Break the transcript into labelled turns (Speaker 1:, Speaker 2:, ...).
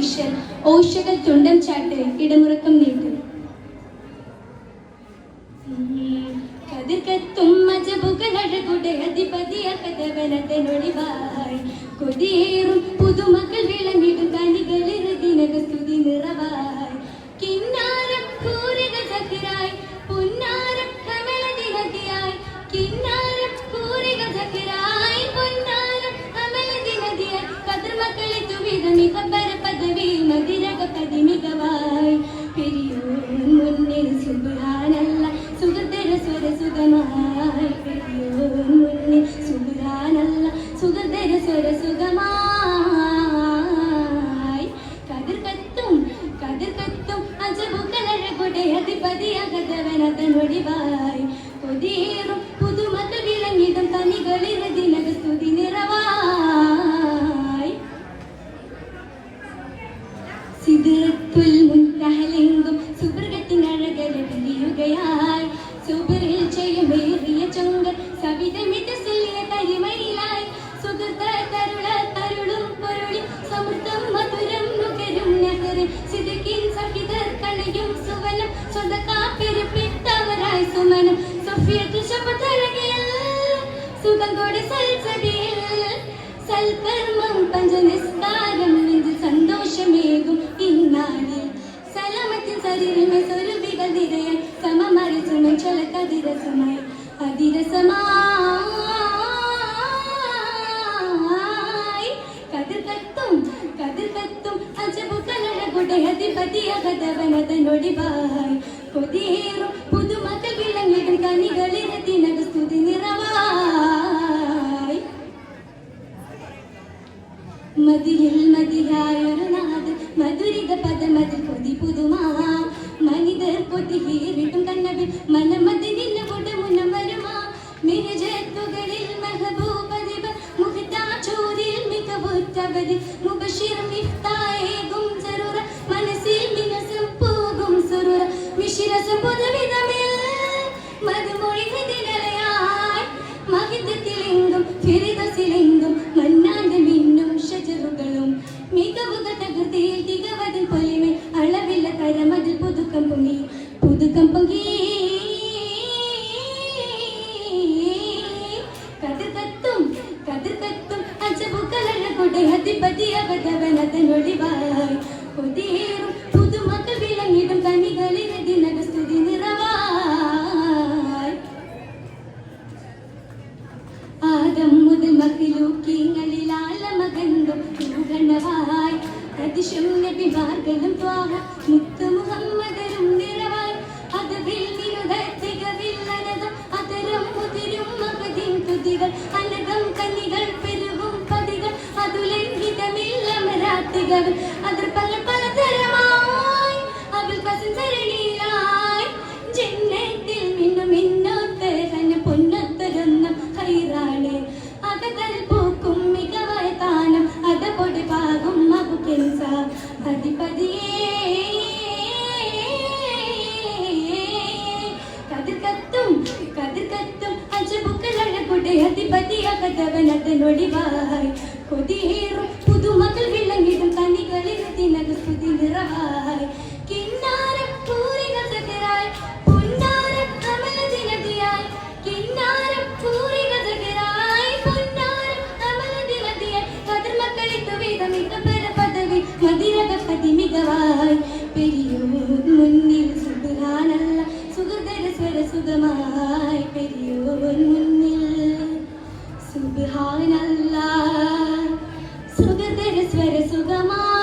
Speaker 1: ഈശ്വർ ഓഷകൾ തുണ്ടം ചാട്ട് ഇടമുറക്കം നീട്ടു കതിർക്കത്തും മജബുകളഴകുടെ അധിപതിയകതവനതനൊളിവായി കൊതിയേറും പുതുമകൾ വിളങ്ങിടും കനികളിറുതിനക സ്തുതി നിറവായി കിന്നാരം കൂരിക സഖിരായി പൊന്നാരം കമലദിനതിയായി കിന്നാരം കൂരിക സഖിരായി പൊന്നാരം കമലദിനതിയായി കതിർമക്കളെ തുവിധ മികപ്പര പദവി മതിരക പതിമികവായി പെരിയോൻ മുന്നിൽ സുബ്ഹാനല്ല സുഗതര സ്വര സുഗമായി പെരിയോൻ മുന്നിൽ സുബ്ഹാനല്ല സുഗതര സ്വര സുഗമായി കതിർക്കത്തും അജബുകളഴകുടെ അധിപതിയകതവനതനൊളിവായി കൊതിയേറും പുതുമകൾ വിളങ്ങിടും കനികളിറതിനക സ്തുതി നിറവായി സിദ്റത്തുൽ മുൻതഹലെങ്കും സുബ്രഗത്തിനഴകല വിരിയുകയായി സുബ്രിൽ ജയമേറിയ ചൊങ്കർ സവിതമിത സെല്ലിയ കരിമയിലായി സുഹൃത കരുള കരുളും പൊരുളി സമൃദ്ധം മധുരം നുകരും നഗരം സിദ്ദിഖിൻ സഹിതർ കളയും സുവനം സ്വതകാ പെരുപ്പിട്ടവരായി സുമനം സഫിയത്തു ശപഥരകിൽ സുഖങ്കോടെ സൽസടിയിൽ സൽകർമ്മം പഞ്ചനിസ്കാരം നെഞ്ചിൽ സന്തോഷമേകും ഇന്നാളിൽ സലാമത്തിൻ ശരീരമേ സ്വരൂപികൾ നിരയായി സമമറിച്ചുമൻ ചലക്കതിരസമായി അതിരസമായി കതിർക്കത്തും അജബുകളഴകുടെ അധിപതിയകതവനതനൊളിവായി കൊതിയേറും പുതുമകൾ വിളങ്ങിടും കനികളിറതിനക സ്തുതി നിറവായി മതിയിൽ മതിയായൊരു നാട് മധുരിത പദമതിൽ കൊതി പുതുമാ മനിതർ പൊതിഹീറിട്ടും കണ്ണവിൽ മനമതി നിന്നുകൊണ്ട് മുനം വരുമാ മിരജത്തുകളിൽ മെഹബൂബദിബ മുഖ്താചൂരിൽ മികവുറ്റവരിൽ മുബഷിർ മിഫ്തായേകും സറുറ മനസ്സിൽ മിനസം പോകും സുറുറ മിഷിരസം പുതുവിധമിൽ മധുമൊഴി ഹൃദിലയായി മഹിതത്തിലെങ്കും ഫിരിദസിലെങ്കും മന്നാണ്ട് മിന്നും ഷജറുകളും മികവുകൾ തകർത്തിയിൽ തികവതിൽ പൊലിമേ അളവില്ല കരമതിൽ പുതുക്കം പൊങ്ങി കതിർക്കത്തും അജബുകളഴകുടെ അധിപതിയകതവനതനൊളിവായി കൊതിയേറും പുതുമകൾ വിളങ്ങിടും കനികളിറതിനക സ്തുതി നിറവായി ആദം മുതൽ മഖ്ലൂഖീങ്ങളിൽ ആലമകണ്ടും പൂഗണവായി അതിശം നബിമാർഗലും ത്വാഹ മുത്ത് മുഹമ്മദരും നിറവായി അതവിൽ നിരുദത്തികവില്ലനത അതരം മുതിരും മകതിൻ തുതികൾ അനകം കന്നികൾ പെരുകും പതികൾ അതുലംഘിതമില്ല മരാത്തികൾ അതിർ പല പലതരമായി അവൾ കസിൻ സരണിയിലായി ജന്നത്തിൽ മിന്നു മിന്നോത്ത് കന്ന പൊന്നത്തരൊന്ന ഹൈറാണ് അകതൽ പൂക്കും മികവായ താനം അതപൊടി പാകും മകുകെൻസ പതിപതിയേ കതിർക്കത്തും അജബുകളഴകുടെ അധിപതിയകതവനതനൊളിവായി കൊതിയേറും പുതുമകൾ വിളങ്ങിടും കനികളിറതിനക സ്തുതി നിറവായി കിന്നാരം പൂരിക സഖിരായി പൊന്നാരം കമലദിനതിയായി കിന്നാരം പൂരിക സഖിരായി പൊന്നാരം കമലദിനതിയായി കതിർമക്കളെ തുവിധ മികപ്പര പദവി മതിരക പതിമികവായി പെരിയോൻ മുന്നിൽ സുബ്ഹാനല്ല സുഗതര സ്വര സുഗമായി പെരിയോൻ മുന്നിൽ സുബ്ഹാനല്ല സുഗതര സ്വര സുഗമായി